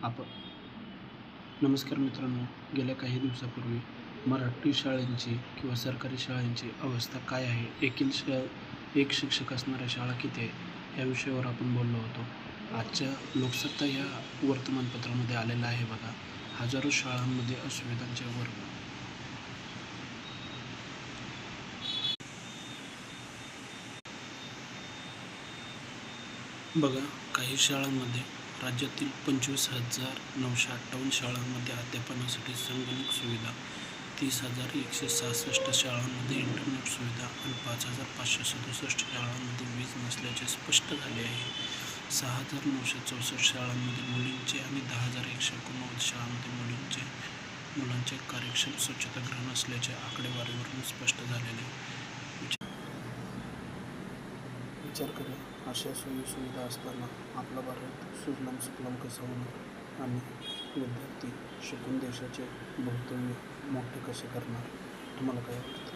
आपण नमस्कार मित्रांनो, गेल्या काही दिवसापूर्वी मराठी शाळांची किंवा सरकारी शाळांची अवस्था काय आहे, एक शिक्षक असणाऱ्या शाळा किती आहे, या विषयावर आपण बोललो होतो. आजच्या लोकसत्ता या वर्तमानपत्रामध्ये आलेलं आहे बघा. हजारो शाळांमध्ये असुविधांचे वर्ग. बघा, काही शाळांमध्ये राज्यातील 25,958 शाळांमध्ये अध्यापनासाठी संगणक सुविधा, 30,166 शाळांमध्ये इंटरनेट सुविधा आणि 5,567 शाळांमध्ये वीज नसल्याचे स्पष्ट झाले आहे. 6,964 शाळांमध्ये मुलींचे आणि 10,189 शाळांमध्ये मुलांचे कार्यक्षम स्वच्छतागृह नसल्याचे आकडेवारीवरून स्पष्ट झालेले. विचार करा, अशा सोयीसुविधा असताना आपला भारत सुजलाम सुफलाम कसा होणार आणि विद्यार्थी शिकून देशाचे भवितव्य मोठे कसे करणार? तुम्हाला काय वाटतं?